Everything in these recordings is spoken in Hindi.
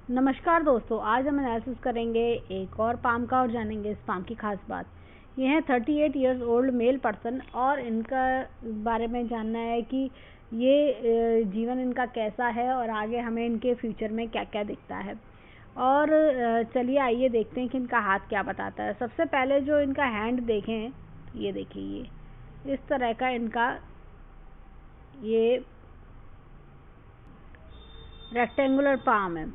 नमस्कार दोस्तों, आज हम एनालिसिस करेंगे एक और पाम का और जानेंगे इस पाम की खास बात। ये है 38 इयर्स ओल्ड मेल पर्सन और इनका बारे में जानना है कि ये जीवन इनका कैसा है और आगे हमें इनके फ्यूचर में क्या क्या दिखता है। और चलिए आइए देखते हैं कि इनका हाथ क्या बताता है। सबसे पहले जो इनका हैंड देखें, ये देखिए, ये इस तरह का इनका ये रेक्टेंगुलर पाम है।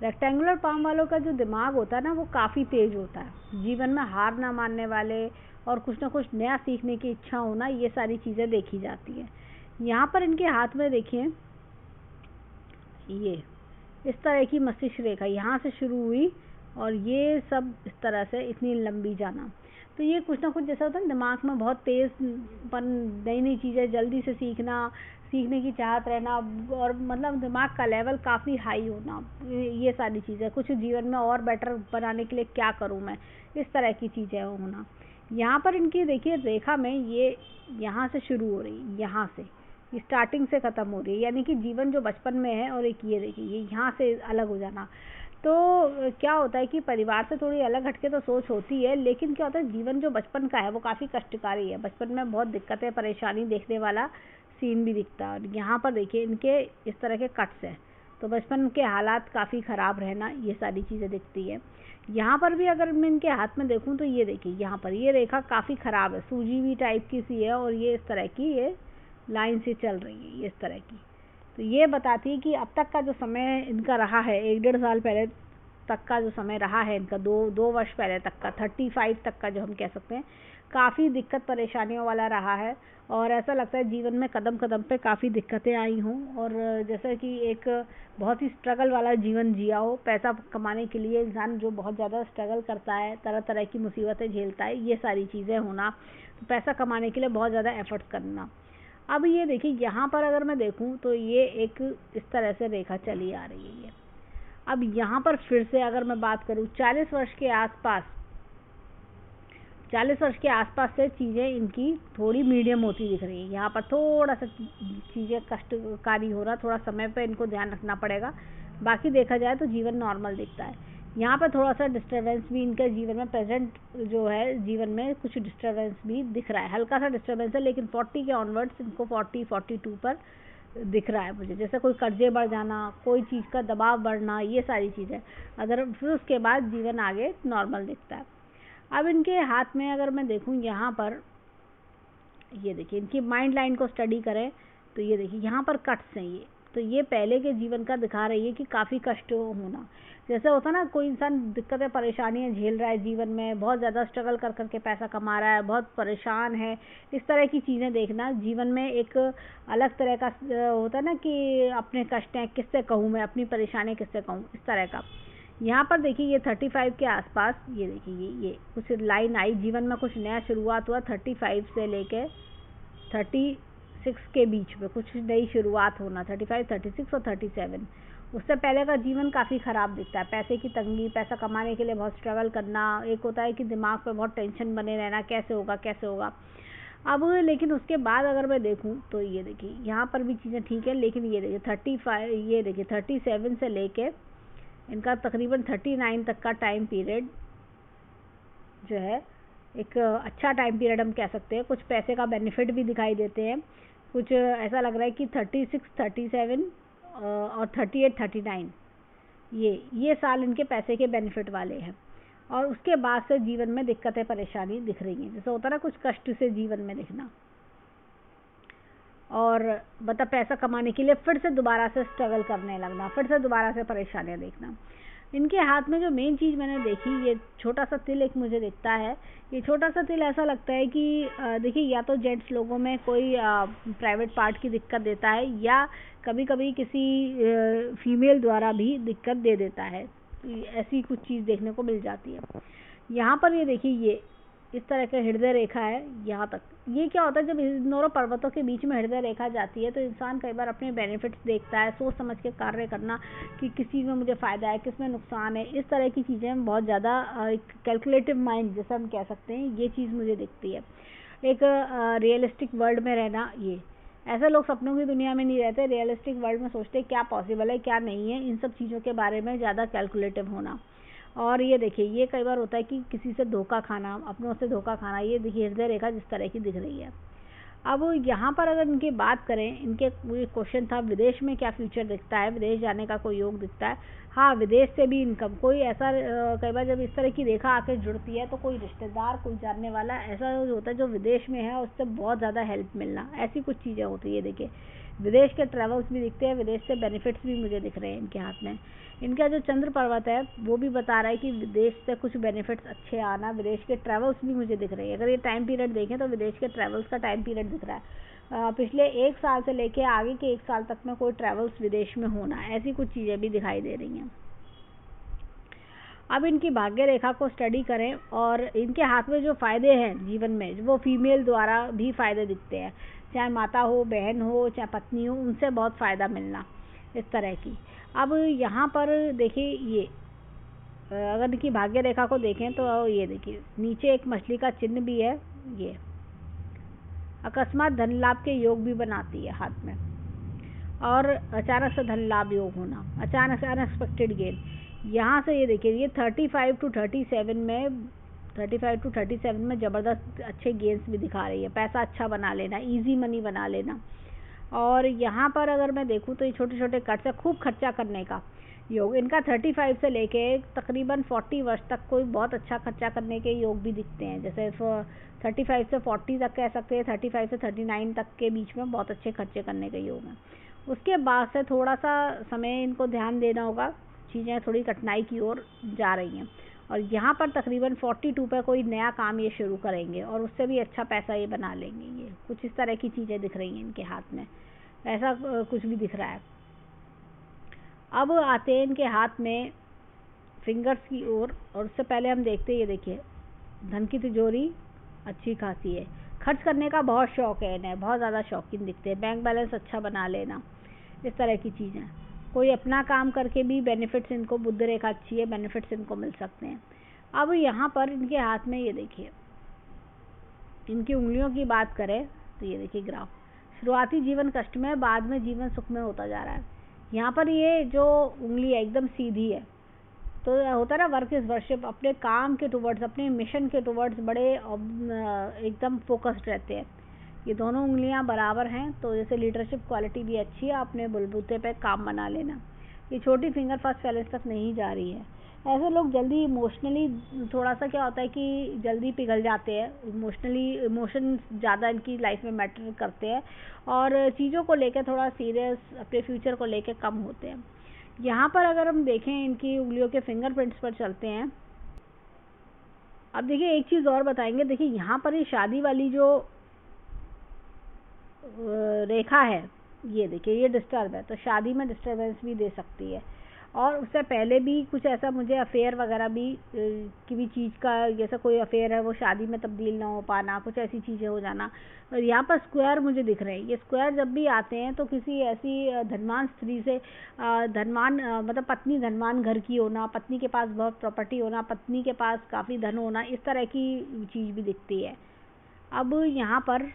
रेक्टेंगुलर पाम वालों का जो दिमाग होता है ना, वो काफ़ी तेज होता है। जीवन में हार ना मानने वाले और कुछ ना कुछ नया सीखने की इच्छा होना, ये सारी चीज़ें देखी जाती हैं। यहाँ पर इनके हाथ में देखिए, ये इस तरह की मस्तिष्क रेखा यहाँ से शुरू हुई और ये सब इस तरह से इतनी लंबी जाना। तो ये कुछ ना कुछ जैसा होता है, दिमाग में बहुत तेज़पन, नई नई चीज़ें जल्दी से सीखना, सीखने की चाहत रहना और मतलब दिमाग का लेवल काफ़ी हाई होना, ये सारी चीज़ें। कुछ जीवन में और बेटर बनाने के लिए क्या करूं मैं, इस तरह की चीज़ें होना। यहाँ पर इनकी देखिए रेखा में ये यहाँ से शुरू हो रही, यहाँ से स्टार्टिंग से ख़त्म हो रही है, यानी कि जीवन जो बचपन में है, और एक ये देखिए ये यहाँ से अलग हो जाना। तो क्या होता है कि परिवार से थोड़ी अलग हटके तो सोच होती है, लेकिन क्या होता है, जीवन जो बचपन का है वो काफ़ी कष्टकारी है। बचपन में बहुत दिक्कतें, परेशानी देखने वाला सीन भी दिखता है। और यहाँ पर देखिए इनके इस तरह के कट्स हैं, तो बचपन के हालात काफ़ी ख़राब रहना, ये सारी चीज़ें दिखती है। यहाँ पर भी अगर मैं इनके हाथ में देखूँ तो ये देखिए, यहाँ पर ये रेखा काफ़ी ख़राब है, सूजी हुई टाइप की सी है और ये इस तरह की ये लाइन से चल रही है, ये इस तरह की। तो ये बताती है कि अब तक का जो समय इनका रहा है, 1-1.5 साल पहले तक का जो समय रहा है इनका, दो वर्ष पहले तक का, 35 तक का जो हम कह सकते हैं, काफ़ी दिक्कत परेशानियों वाला रहा है। और ऐसा लगता है जीवन में कदम कदम पे काफ़ी दिक्कतें आई हों और जैसे कि एक बहुत ही स्ट्रगल वाला जीवन जिया हो। पैसा कमाने के लिए इंसान जो बहुत ज़्यादा स्ट्रगल करता है, तरह तरह की मुसीबतें झेलता है, ये सारी चीज़ें होना। तो पैसा कमाने के लिए बहुत ज़्यादा एफर्ट्स करना। अब ये देखिए, यहाँ पर अगर मैं देखूँ तो ये एक इस तरह से रेखा चली आ रही है ये। अब यहाँ पर फिर से अगर मैं बात करूँ 40 वर्ष के आसपास, 40 वर्ष के आसपास से चीज़ें इनकी थोड़ी मीडियम होती दिख रही है। यहाँ पर थोड़ा सा चीज़ें कष्टकारी हो रहा, थोड़ा समय पे इनको ध्यान रखना पड़ेगा। बाकी देखा जाए तो जीवन नॉर्मल दिखता है। यहाँ पर थोड़ा सा डिस्टर्बेंस भी इनके जीवन में, प्रेजेंट जो है जीवन में कुछ डिस्टर्बेंस भी दिख रहा है, हल्का सा डिस्टर्बेंस है, लेकिन 40 के ऑनवर्ड्स इनको 40-42 पर दिख रहा है मुझे। जैसे कोई कर्जे बढ़ जाना, कोई चीज़ का दबाव बढ़ना, ये सारी चीज़ें। अगर फिर उसके बाद जीवन आगे नॉर्मल दिखता है। अब इनके हाथ में अगर मैं देखूं, यहाँ पर ये देखिए, इनकी माइंड लाइन को स्टडी करें तो ये देखिए यहाँ पर कट्स हैं ये। तो ये पहले के जीवन का दिखा रही है कि काफ़ी कष्ट होना। जैसे होता ना, कोई इंसान दिक्कतें परेशानियां झेल रहा है जीवन में, बहुत ज़्यादा स्ट्रगल कर करके पैसा कमा रहा है, बहुत परेशान है, इस तरह की चीज़ें देखना जीवन में एक अलग तरह का होता है ना कि अपने कष्ट हैं किससे कहूँ मैं, अपनी परेशानी किससे कहूँ, इस तरह का। यहाँ पर देखिए ये 35 के आसपास, ये देखिए ये कुछ लाइन आई, जीवन में कुछ नया शुरुआत हुआ। 35 से लेके 36 के बीच में कुछ नई शुरुआत होना, 35, 36 और 37। उससे पहले का जीवन काफ़ी ख़राब दिखता है। पैसे की तंगी, पैसा कमाने के लिए बहुत स्ट्रगल करना, एक होता है कि दिमाग पे बहुत टेंशन बने रहना, कैसे होगा कैसे होगा। अब लेकिन उसके बाद अगर मैं देखूं तो ये देखिए यहाँ पर भी चीज़ें ठीक है, लेकिन ये देखिए 35, ये देखिए 37 से लेके इनका तकरीबन 39 तक का टाइम पीरियड जो है, एक अच्छा टाइम पीरियड हम कह सकते हैं। कुछ पैसे का बेनिफिट भी दिखाई देते हैं। कुछ ऐसा लग रहा है कि 36, 37 और 38, 39 ये साल इनके पैसे के बेनिफिट वाले हैं। और उसके बाद से जीवन में दिक्कतें परेशानी दिख रही हैं, जैसे होता है ना कुछ कष्ट से जीवन में दिखना, और मतलब पैसा कमाने के लिए फिर से दोबारा से स्ट्रगल करने लगना, फिर से दोबारा से परेशानियां देखना। इनके हाथ में जो मेन चीज़ मैंने देखी, ये छोटा सा तिल एक मुझे दिखता है। ये छोटा सा तिल ऐसा लगता है कि देखिए, या तो जेंट्स लोगों में कोई प्राइवेट पार्ट की दिक्कत देता है, या कभी कभी किसी फीमेल द्वारा भी दिक्कत दे देता है। ऐसी कुछ चीज़ देखने को मिल जाती है। यहाँ पर ये देखिए, ये इस तरह का हृदय रेखा है यहाँ तक। ये क्या होता है, जब इन दोनों पर्वतों के बीच में हृदय रेखा जाती है तो इंसान कई बार अपने बेनिफिट्स देखता है, सोच समझ के कार्य करना कि किस चीज़ में मुझे फ़ायदा है, किस में नुकसान है, इस तरह की चीज़ें बहुत ज़्यादा एक कैलकुलेटिव माइंड जैसा हम कह सकते हैं, ये चीज़ मुझे दिखती है। एक रियलिस्टिक वर्ल्ड में रहना, ये ऐसे लोग सपनों की दुनिया में नहीं रहते, रियलिस्टिक वर्ल्ड में सोचते क्या पॉसिबल है क्या नहीं है, इन सब चीज़ों के बारे में ज़्यादा कैलकुलेटिव होना। और ये देखिए, ये कई बार होता है कि किसी से धोखा खाना, अपनों से धोखा खाना। ये देखिए हृदय रेखा जिस तरह की दिख रही है। अब यहाँ पर अगर इनकी बात करें, इनके क्वेश्चन था विदेश में क्या फ्यूचर दिखता है, विदेश जाने का कोई योग दिखता है। हाँ, विदेश से भी इनकम, कोई ऐसा कई बार जब इस तरह की रेखा आके जुड़ती है तो कोई रिश्तेदार, कोई जानने वाला ऐसा होता है जो विदेश में है, उससे बहुत ज़्यादा हेल्प मिलना, ऐसी कुछ चीज़ें होती है। देखिए विदेश के ट्रेवल्स भी दिखते हैं, विदेश से बेनिफिट्स भी मुझे दिख रहे हैं इनके हाथ में। इनका जो चंद्र पर्वत है वो भी बता रहा है कि विदेश से कुछ बेनिफिट्स अच्छे आना, विदेश के ट्रेवल्स भी मुझे दिख रहे हैं। अगर ये टाइम पीरियड देखें तो विदेश के ट्रेवल्स का टाइम पीरियड दिख रहा है। पिछले 1 साल से लेके आगे के 1 साल तक में कोई ट्रेवल्स विदेश में होना, ऐसी कुछ चीज़ें भी दिखाई दे रही हैं। अब इनकी भाग्य रेखा को स्टडी करें और इनके हाथ में जो फ़ायदे हैं जीवन में, वो फीमेल द्वारा भी फ़ायदे दिखते हैं, चाहे माता हो, बहन हो, चाहे पत्नी हो, उनसे बहुत फ़ायदा मिलना, इस तरह की। अब यहाँ पर देखिए, ये अगर इनकी भाग्य रेखा को देखें तो ये देखिए नीचे एक मछली का चिन्ह भी है। ये अकस्मात धन लाभ के योग भी बनाती है हाथ में, और अचानक से धन लाभ योग होना, अचानक से अनएक्सपेक्टेड गेन। यहाँ से ये देखिए, ये 35 to 37 में ज़बरदस्त अच्छे गेंस भी दिखा रही है, पैसा अच्छा बना लेना, इजी मनी बना लेना। और यहाँ पर अगर मैं देखूँ तो ये छोटे छोटे कट से खूब खर्चा करने का योग, इनका 35 से लेके तकरीबन 40 वर्ष तक कोई बहुत अच्छा खर्चा करने के योग भी दिखते हैं। जैसे 35 से 40 तक कह सकते हैं, 35 से 39 तक के बीच में बहुत अच्छे खर्चे करने के योग हैं। उसके बाद से थोड़ा सा समय इनको ध्यान देना होगा, चीज़ें थोड़ी कठिनाई की ओर जा रही हैं। और यहाँ पर तकरीबन 42 पर कोई नया काम ये शुरू करेंगे और उससे भी अच्छा पैसा ये बना लेंगे। ये कुछ इस तरह की चीज़ें दिख रही हैं इनके हाथ में, ऐसा कुछ भी दिख रहा है। अब आते हैं इनके हाथ में फिंगर्स की ओर, और उससे पहले हम देखते हैं, ये देखिए धन की तिजोरी अच्छी खासी है, खर्च करने का बहुत शौक है इन्हें, बहुत ज़्यादा शौकीन दिखते हैं, बैंक बैलेंस अच्छा बना लेना, इस तरह की चीज़ें। कोई अपना काम करके भी बेनिफिट्स इनको, बुध रेखा अच्छी है, बेनिफिट्स इनको मिल सकते हैं। अब यहाँ पर इनके हाथ में ये देखिए, इनकी उंगलियों की बात करें तो ये देखिए ग्राफ, शुरुआती जीवन कष्ट में, बाद में जीवन सुख में होता जा रहा है। यहाँ पर ये जो उंगली है एकदम सीधी है, तो होता है ना वर्क इज वर्शिप, अपने काम के टुवर्ड्स, अपने मिशन के टुवर्ड्स बड़े एकदम फोकस्ड रहते हैं। ये दोनों उंगलियां बराबर हैं, तो जैसे लीडरशिप क्वालिटी भी अच्छी है, अपने बलबूते पे काम बना लेना। ये छोटी फिंगर फर्स्ट पैलेस तक नहीं जा रही है। ऐसे लोग जल्दी इमोशनली, थोड़ा सा क्या होता है कि जल्दी पिघल जाते हैं इमोशनली, इमोशन ज़्यादा इनकी लाइफ में मैटर करते हैं, और चीज़ों को लेकर थोड़ा सीरियस, अपने फ्यूचर को लेकर कम होते हैं। यहाँ पर अगर हम देखें इनकी उंगलियों के फिंगरप्रिंट्स पर चलते हैं। अब देखिए एक चीज़ और बताएंगे, देखिए यहाँ पर ये शादी वाली जो रेखा है, ये देखिए ये डिस्टर्ब है, तो शादी में डिस्टर्बेंस भी दे सकती है। और उससे पहले भी कुछ ऐसा मुझे अफेयर वगैरह भी की भी चीज़ का, जैसा कोई अफेयर है वो शादी में तब्दील ना हो पाना, कुछ ऐसी चीज़ें हो जाना। और यहाँ पर स्क्वायर मुझे दिख रहे हैं, ये स्क्वायर जब भी आते हैं तो किसी ऐसी धनवान स्त्री से, धनवान मतलब पत्नी धनवान घर की होना, पत्नी के पास बहुत प्रॉपर्टी होना, पत्नी के पास काफ़ी धन होना, इस तरह की चीज़ भी दिखती है। अब यहाँ पर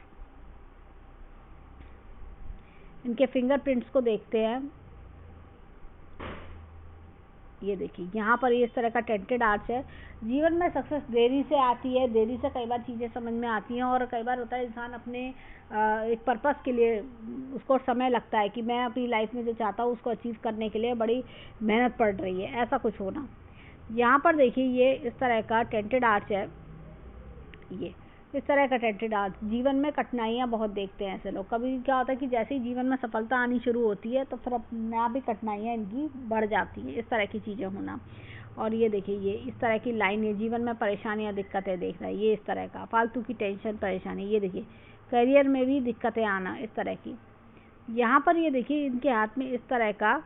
इनके फिंगरप्रिंट्स को देखते हैं। ये देखिए यहाँ पर ये इस तरह का टेंटेड आर्च है। जीवन में सक्सेस देरी से आती है, देरी से कई बार चीज़ें समझ में आती हैं, और कई बार होता है इंसान अपने एक पर्पस के लिए, उसको समय लगता है कि मैं अपनी लाइफ में जो चाहता हूँ उसको अचीव करने के लिए बड़ी मेहनत पड़ रही है, ऐसा कुछ होना। यहाँ पर देखिए ये इस तरह का टेंटेड आर्च है, ये इस तरह का टेंटेड आर्च। जीवन में कठिनाइयाँ बहुत देखते हैं ऐसे लोग। कभी क्या होता है कि जैसे ही जीवन में सफलता आनी शुरू होती है तो फिर अपने आप ही कठिनाइयाँ इनकी बढ़ जाती हैं, इस तरह की चीज़ें होना। और ये देखिए ये इस तरह की लाइन है, जीवन में परेशानियाँ दिक्कतें देख रहा है, ये इस तरह का फालतू की टेंशन परेशानी। ये देखिए करियर में भी दिक्कतें आना, इस तरह की। यहाँ पर ये देखिए इनके हाथ में इस तरह का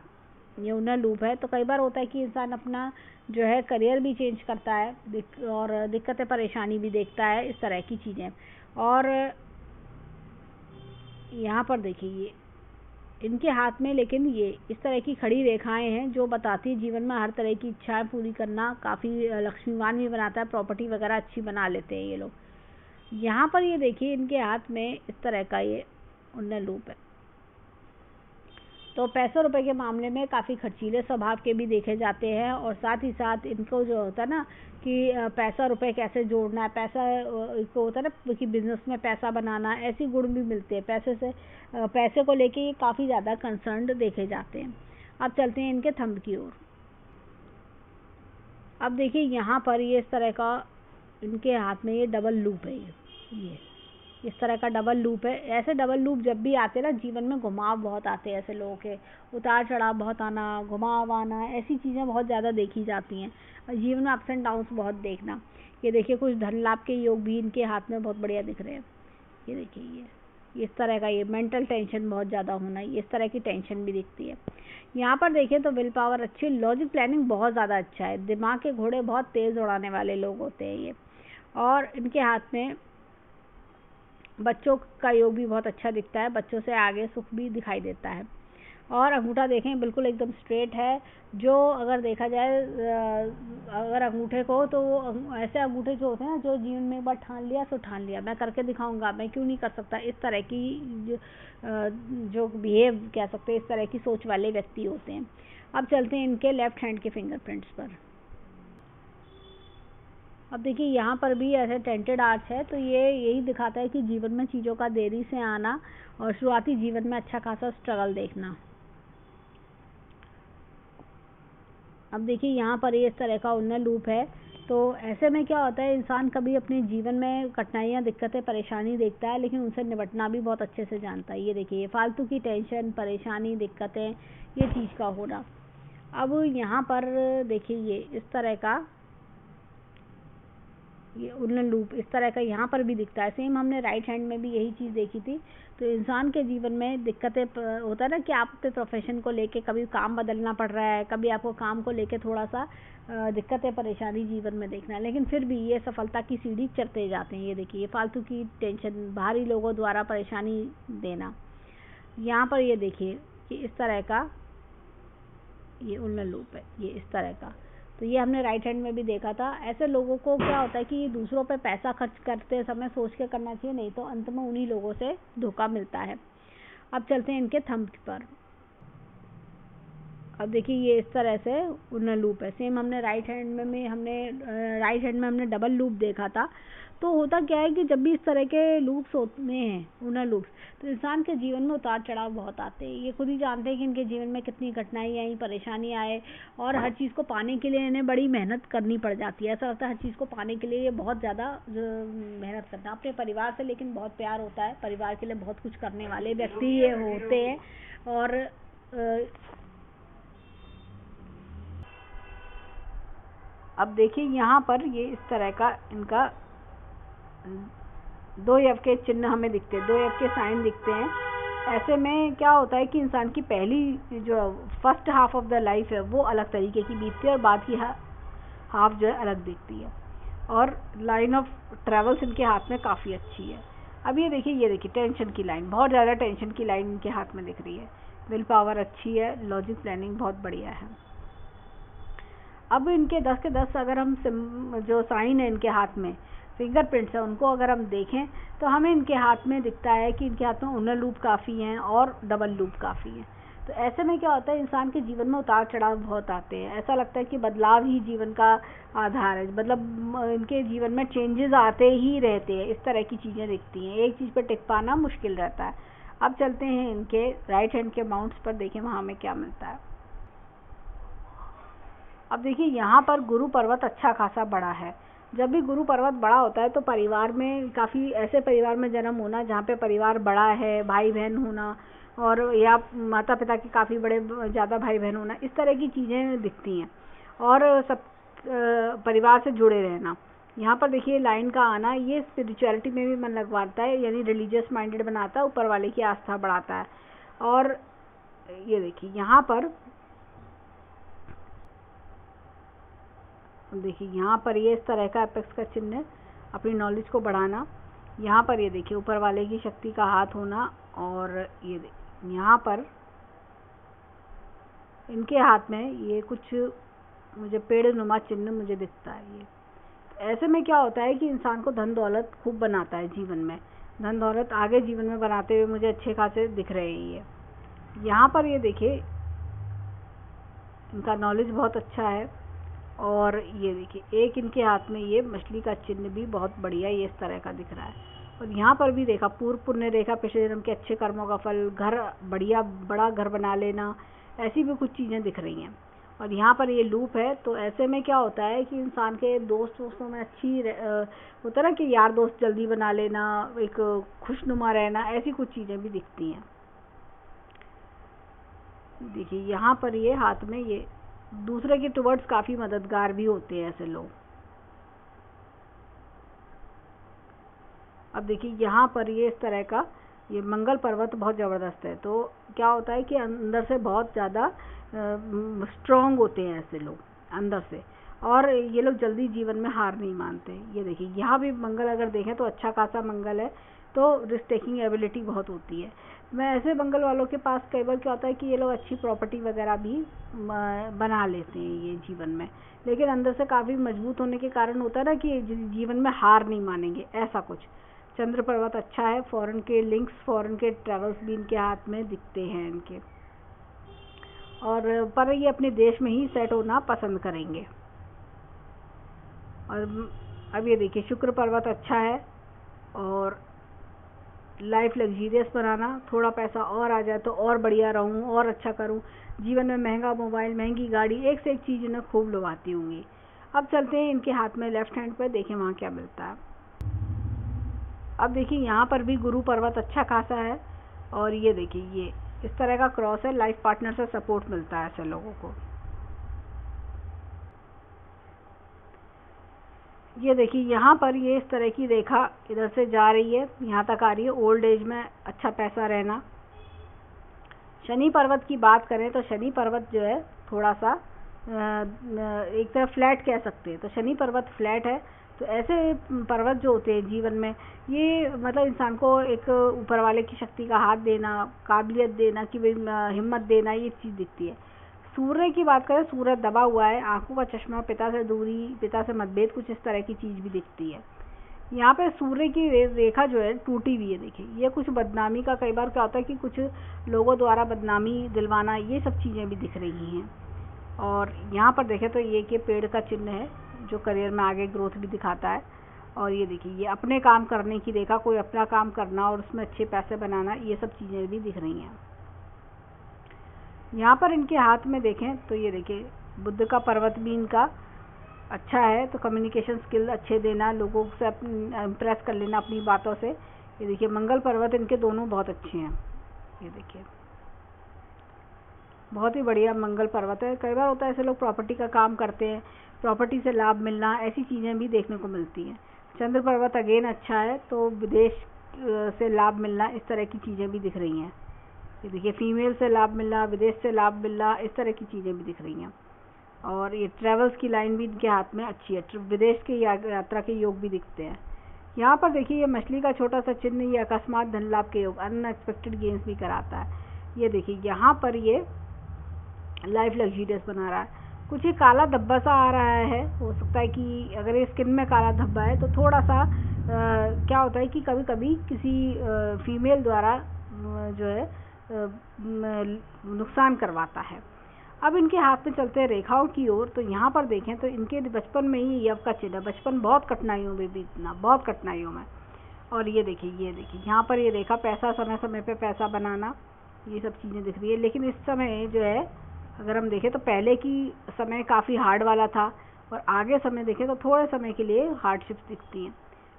यूनर लूप है। तो कई बार होता है कि इंसान अपना जो है करियर भी चेंज करता है, और दिक्कतें परेशानी भी देखता है, इस तरह की चीज़ें। और यहाँ पर देखिए ये इनके हाथ में, लेकिन ये इस तरह की खड़ी रेखाएं हैं जो बताती है जीवन में हर तरह की इच्छाएं पूरी करना, काफ़ी लक्ष्मीवान भी बनाता है, प्रॉपर्टी वगैरह अच्छी बना लेते हैं ये लोग। यहाँ पर ये देखिए इनके हाथ में इस तरह का ये उन्नत लूप है। तो पैसों रुपए के मामले में काफ़ी खर्चीले स्वभाव के भी देखे जाते हैं, और साथ ही साथ इनको जो होता है ना कि पैसा रुपए कैसे जोड़ना है, पैसा इनको होता है ना कि बिजनेस में पैसा बनाना, ऐसी गुण भी मिलते हैं। पैसे को लेके ये काफ़ी ज़्यादा कंसर्न्ड देखे जाते हैं। अब चलते हैं इनके थंब की ओर। अब देखिए यहाँ पर ये इस तरह का इनके हाथ में ये डबल लूप है, ये इस तरह का डबल लूप है। ऐसे डबल लूप जब भी आते हैं ना, जीवन में घुमाव बहुत आते हैं, ऐसे लोगों के उतार चढ़ाव बहुत आना, घुमाव आना, ऐसी चीज़ें बहुत ज़्यादा देखी जाती हैं। और जीवन में अप्स एंड डाउन्स बहुत देखना। ये देखिए कुछ धन लाभ के योग भी इनके हाथ में बहुत बढ़िया दिख रहे हैं। ये देखिए ये इस तरह का, ये मेंटल टेंशन बहुत ज़्यादा होना, इस तरह की टेंशन भी दिखती है। यहाँ पर देखें तो विल पावर अच्छी, लॉजिक प्लानिंग बहुत ज़्यादा अच्छा है, दिमाग के घोड़े बहुत तेज़ उड़ाने वाले लोग होते हैं ये। और इनके हाथ में बच्चों का योग भी बहुत अच्छा दिखता है, बच्चों से आगे सुख भी दिखाई देता है। और अंगूठा देखें बिल्कुल एकदम स्ट्रेट है, जो अगर देखा जाए अगर अंगूठे को, तो ऐसे अंगूठे जो होते हैं ना, जो जीवन में एक बार ठान लिया सो ठान लिया, मैं करके दिखाऊंगा, मैं क्यों नहीं कर सकता, इस तरह की जो बिहेव कह सकते हैं, इस तरह की सोच वाले व्यक्ति होते हैं। अब चलते हैं इनके लेफ्ट हैंड के फिंगरप्रिंट्स पर। अब देखिए यहाँ पर भी ऐसे टेंटेड आर्च है, तो ये यही दिखाता है कि जीवन में चीज़ों का देरी से आना और शुरुआती जीवन में अच्छा खासा स्ट्रगल देखना। अब देखिए यहाँ पर ये इस तरह का उन्नत लूप है। तो ऐसे में क्या होता है, इंसान कभी अपने जीवन में कठिनाइयाँ, दिक्कतें, परेशानी देखता है, लेकिन उनसे निपटना भी बहुत अच्छे से जानता है। ये देखिए ये फालतू की टेंशन, परेशानी, दिक्कतें, ये चीज़ का होना। अब यहाँ पर देखिए ये इस तरह का ये उन्नत लूप इस तरह का यहाँ पर भी दिखता है। सेम हमने राइट हैंड में भी यही चीज़ देखी थी। तो इंसान के जीवन में दिक्कतें होता है ना कि आप अपने प्रोफेशन को लेके कभी काम बदलना पड़ रहा है, कभी आपको काम को लेके थोड़ा सा दिक्कतें, परेशानी जीवन में देखना है, लेकिन फिर भी ये सफलता की सीढ़ी चढ़ते जाते हैं। ये देखिए ये फालतू की टेंशन, बाहरी लोगों द्वारा परेशानी देना। यहाँ पर ये देखिए कि इस तरह का ये उन्नत लूप है, ये इस तरह का। तो ये हमने राइट हैंड में भी देखा था। ऐसे लोगों को क्या होता है कि दूसरों पे पैसा खर्च करते समय सोच के करना चाहिए, नहीं तो अंत में उन्हीं लोगों से धोखा मिलता है। अब चलते हैं इनके थंब पर। अब देखिए ये इस तरह से उन्नत लूप है। सेम हमने राइट हैंड में हमने डबल लूप देखा था। तो होता क्या है कि जब भी इस तरह के लूप्स होते हैं, उन्नत लूप्स, तो इंसान के जीवन में उतार चढ़ाव बहुत आते हैं। ये खुद ही जानते हैं कि इनके जीवन में कितनी कठिनाई आई, परेशानी आए, और हर चीज़ को पाने के लिए इन्हें बड़ी मेहनत करनी पड़ जाती है। ऐसा लगता है हर चीज़ को पाने के लिए ये बहुत ज़्यादा मेहनत करना। अपने परिवार से लेकिन बहुत प्यार होता है, परिवार के लिए बहुत कुछ करने वाले व्यक्ति ये होते हैं। और अब देखिए यहाँ पर ये इस तरह का इनका 2 यव के चिन्ह हमें दिखते हैं, 2 यव के साइन दिखते हैं। ऐसे में क्या होता है कि इंसान की पहली जो first half of the life है वो अलग तरीके की बीतती है, और बाद की हाफ जो है अलग दिखती है। और लाइन ऑफ ट्रेवल्स इनके हाथ में काफ़ी अच्छी है। अब ये देखिए टेंशन की लाइन, बहुत ज़्यादा टेंशन की लाइन इनके हाथ में दिख रही है। विल पावर अच्छी है, लॉजिक प्लानिंग बहुत बढ़िया है। अब इनके 10 के 10 अगर हम जो साइन है इनके हाथ में, फिंगरप्रिंट्स है, उनको अगर हम देखें तो हमें इनके हाथ में दिखता है कि इनके हाथ में उन्नत लूप काफ़ी हैं और डबल लूप काफ़ी हैं। तो ऐसे में क्या होता है, इंसान के जीवन में उतार चढ़ाव बहुत आते हैं। ऐसा लगता है कि बदलाव ही जीवन का आधार है, मतलब इनके जीवन में चेंजेस आते ही रहते हैं, इस तरह की चीज़ें दिखती हैं। एक चीज़ पर टिक पाना मुश्किल रहता है। अब चलते हैं इनके राइट हैंड के माउंट्स पर, देखें वहाँ हमें क्या मिलता है। अब देखिए यहाँ पर गुरु पर्वत अच्छा खासा बड़ा है। जब भी गुरु पर्वत बड़ा होता है तो परिवार में, काफ़ी ऐसे परिवार में जन्म होना जहाँ पे परिवार बड़ा है, भाई बहन होना, और या माता पिता के काफ़ी बड़े ज़्यादा भाई बहन होना, इस तरह की चीज़ें दिखती हैं। और सब परिवार से जुड़े रहना। यहाँ पर देखिए लाइन का आना, ये स्पिरिचुअलिटी में भी मन लगवाता है, यानी रिलीजियस माइंडेड बनाता है, ऊपर वाले की आस्था बढ़ाता है। और ये देखिए यहाँ पर ये इस तरह का एपेक्स का चिन्ह है, अपनी नॉलेज को बढ़ाना। यहाँ पर ये देखिए ऊपर वाले की शक्ति का हाथ होना, और ये यहाँ पर इनके हाथ में ये कुछ मुझे पेड़ नुमा चिन्ह मुझे दिखता है। ये ऐसे में क्या होता है कि इंसान को धन दौलत खूब बनाता है जीवन में, धन दौलत आगे जीवन में बनाते हुए मुझे अच्छे खासे दिख रहे हैं ये। यहाँ पर ये देखिए इनका नॉलेज बहुत अच्छा है। और ये देखिए एक इनके हाथ में ये मछली का चिन्ह भी बहुत बढ़िया ये इस तरह का दिख रहा है। और यहाँ पर भी देखा पूर्व पुण्य रेखा, पिछले जन्म के अच्छे कर्मों का फल, घर बढ़िया बड़ा घर बना लेना, ऐसी भी कुछ चीज़ें दिख रही हैं। और यहाँ पर ये लूप है, तो ऐसे में क्या होता है कि इंसान के दोस्तों में अच्छी होता है ना कि यार दोस्त जल्दी बना लेना, एक खुशनुमा रहना, ऐसी कुछ चीज़ें भी दिखती हैं। देखिए यहाँ पर ये हाथ में ये दूसरे के टुवर्ड्स काफ़ी मददगार भी होते हैं ऐसे लोग। अब देखिए यहाँ पर ये इस तरह का ये मंगल पर्वत बहुत ज़बरदस्त है। तो क्या होता है कि अंदर से बहुत ज़्यादा स्ट्रॉन्ग होते हैं ऐसे लोग अंदर से, और ये लोग जल्दी जीवन में हार नहीं मानते। ये देखिए यहाँ भी मंगल अगर देखें तो अच्छा खासा मंगल है, तो रिस्क टेकिंग एबिलिटी बहुत होती है। मैं ऐसे मंगल वालों के पास कई बार क्या होता है कि ये लोग अच्छी प्रॉपर्टी वगैरह भी बना लेते हैं ये जीवन में, लेकिन अंदर से काफ़ी मजबूत होने के कारण होता है ना कि जीवन में हार नहीं मानेंगे, ऐसा कुछ। चंद्र पर्वत अच्छा है, फॉरेन के लिंक्स, फॉरेन के ट्रैवल्स भी इनके हाथ में दिखते हैं इनके, और पर ये अपने देश में ही सेट होना पसंद करेंगे। और अब ये देखिए शुक्र पर्वत अच्छा है, और लाइफ लग्जीरियस बनाना, थोड़ा पैसा और आ जाए तो और बढ़िया रहूँ और अच्छा करूँ, जीवन में महंगा मोबाइल, महंगी गाड़ी, एक से एक चीज़ इन्हें खूब लुभाती होंगी। अब चलते हैं इनके हाथ में लेफ्ट हैंड पर, देखें वहाँ क्या मिलता है। अब देखिए यहाँ पर भी गुरु पर्वत अच्छा खासा है, और ये देखिए ये इस तरह का क्रॉस है, लाइफ पार्टनर से सपोर्ट मिलता है ऐसे लोगों को। ये देखिए यहाँ पर ये इस तरह की रेखा इधर से जा रही है, यहाँ तक आ रही है, ओल्ड एज में अच्छा पैसा रहना। शनि पर्वत की बात करें तो शनि पर्वत जो है थोड़ा सा एक तरह फ्लैट कह सकते हैं, तो शनि पर्वत फ्लैट है। तो ऐसे पर्वत जो होते हैं जीवन में, ये मतलब इंसान को एक ऊपर वाले की शक्ति का हाथ देना, काबिलियत देना, कि भाई हिम्मत देना, ये चीज़ दिखती है। सूर्य की बात करें, सूर्य दबा हुआ है, आंखों का चश्मा, पिता से दूरी, पिता से मतभेद, कुछ इस तरह की चीज़ भी दिखती है। यहाँ पे सूर्य की रेखा जो है टूटी हुई है। देखिए ये कुछ बदनामी का, कई बार क्या होता है कि कुछ लोगों द्वारा बदनामी दिलवाना, ये सब चीज़ें भी दिख रही हैं। और यहाँ पर देखें तो ये कि पेड़ का चिन्ह है जो करियर में आगे ग्रोथ भी दिखाता है। और ये देखिए ये अपने काम करने की रेखा, कोई अपना काम करना और उसमें अच्छे पैसे बनाना, ये सब चीज़ें भी दिख रही हैं। यहाँ पर इनके हाथ में देखें तो ये देखिए बुद्ध का पर्वत भी इनका अच्छा है, तो कम्युनिकेशन स्किल अच्छे देना, लोगों से इम्प्रेस कर लेना अपनी बातों से। ये देखिए मंगल पर्वत इनके दोनों बहुत अच्छे हैं। ये देखिए बहुत ही बढ़िया मंगल पर्वत है। कई बार होता है ऐसे लोग प्रॉपर्टी का काम करते हैं, प्रॉपर्टी से लाभ मिलना, ऐसी चीज़ें भी देखने को मिलती हैं। चंद्र पर्वत अगेन अच्छा है, तो विदेश से लाभ मिलना, इस तरह की चीज़ें भी दिख रही हैं। ये देखिए फीमेल से लाभ मिलना, विदेश से लाभ मिलना, इस तरह की चीज़ें भी दिख रही हैं। और ये ट्रेवल्स की लाइन भी इनके हाथ में अच्छी है, विदेश की यात्रा के योग भी दिखते हैं। यहाँ पर देखिए ये मछली का छोटा सा चिन्ह, ये अकस्मात धन लाभ के योग, अनएक्सपेक्टेड गेन्स भी कराता है। ये देखिए यहाँ पर ये लाइफ लग्जीरियस बना रहा है। कुछ ये काला धब्बा सा आ रहा है, हो सकता है कि अगर ये स्किन में काला धब्बा है तो थोड़ा सा क्या होता है कि कभी कभी किसी फीमेल द्वारा जो है नुकसान करवाता है। अब इनके हाथ में चलते हैं रेखाओं की ओर, तो यहाँ पर देखें तो इनके बचपन में ही यव का चिन्ह, बचपन बहुत कठिनाइयों में बीतना, बहुत कठिनाइयों में। और ये देखिए यहाँ पर ये रेखा पैसा, समय समय पे पैसा बनाना, ये सब चीज़ें दिख रही है। लेकिन इस समय जो है अगर हम देखें तो पहले की समय काफ़ी हार्ड वाला था, और आगे समय देखें तो थोड़े समय के लिए हार्डशिप्स दिखती हैं,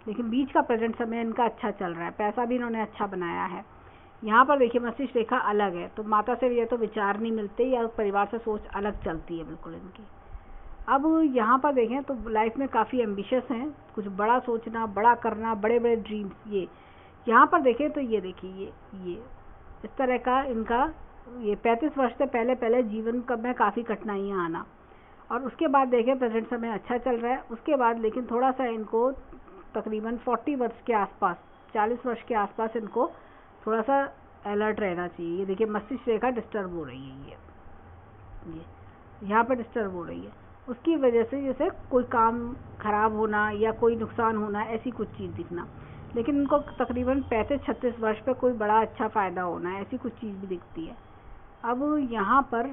लेकिन बीच का प्रेजेंट समय इनका अच्छा चल रहा है, पैसा भी इन्होंने अच्छा बनाया है। यहाँ पर देखिए मस्तिष्क रेखा अलग है, तो माता से या तो विचार नहीं मिलते या परिवार से सोच अलग चलती है बिल्कुल इनकी। अब यहाँ पर देखें तो लाइफ में काफ़ी एम्बिशियस हैं, कुछ बड़ा सोचना, बड़ा करना, बड़े बड़े ड्रीम्स। ये यहाँ पर देखें तो ये देखिए ये इस तरह का इनका ये 35 वर्ष से पहले जीवन में काफ़ी कठिनाइयाँ आना, और उसके बाद देखें प्रेजेंट समय अच्छा चल रहा है। उसके बाद लेकिन थोड़ा सा इनको तकरीबन 40 वर्ष के आसपास, 40 वर्ष के आसपास इनको थोड़ा सा अलर्ट रहना चाहिए। ये देखिए मस्तिष्क रेखा डिस्टर्ब हो रही है, ये यहाँ पर डिस्टर्ब हो रही है, उसकी वजह से जैसे कोई काम खराब होना या कोई नुकसान होना, ऐसी कुछ चीज़ दिखना। लेकिन इनको तकरीबन 35-36 वर्ष पे कोई बड़ा अच्छा फ़ायदा होना है, ऐसी कुछ चीज़ भी दिखती है। अब यहाँ पर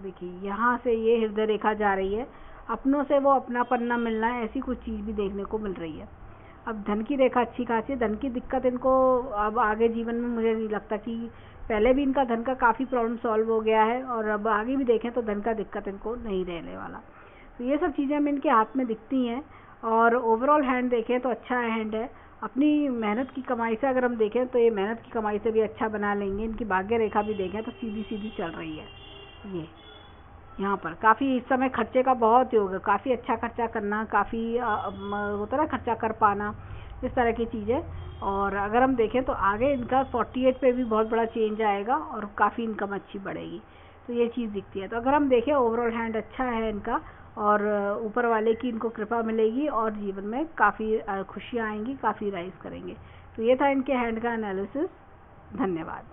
देखिए, यहाँ से ये हृदय रेखा जा रही है, अपनों से वो अपनापन न मिलना है, ऐसी कुछ चीज़ भी देखने को मिल रही है। अब धन की रेखा अच्छी खासी है, धन की दिक्कत इनको अब आगे जीवन में मुझे नहीं लगता कि, पहले भी इनका धन का काफ़ी प्रॉब्लम सॉल्व हो गया है और अब आगे भी देखें तो धन का दिक्कत इनको नहीं रहने वाला। तो ये सब चीज़ें हमें इनके हाथ में दिखती हैं। और ओवरऑल हैंड देखें तो अच्छा हैंड है। अपनी मेहनत की कमाई से अगर हम देखें तो ये मेहनत की कमाई से भी अच्छा बना लेंगे। इनकी भाग्य रेखा भी देखें तो सीधी सीधी चल रही है। ये यहाँ पर काफ़ी इस समय खर्चे का बहुत योग है, काफ़ी अच्छा खर्चा करना, काफ़ी होता है ना खर्चा कर पाना, इस तरह की चीज़ें। और अगर हम देखें तो आगे इनका 48 पे भी बहुत बड़ा चेंज आएगा और काफ़ी इनकम अच्छी बढ़ेगी, तो ये चीज़ दिखती है। तो अगर हम देखें ओवरऑल हैंड अच्छा है इनका और ऊपर वाले की इनको कृपा मिलेगी और जीवन में काफ़ी खुशियाँ आएंगी, काफ़ी राइज करेंगे। तो ये था इनके हैंड का एनालिसिस। धन्यवाद।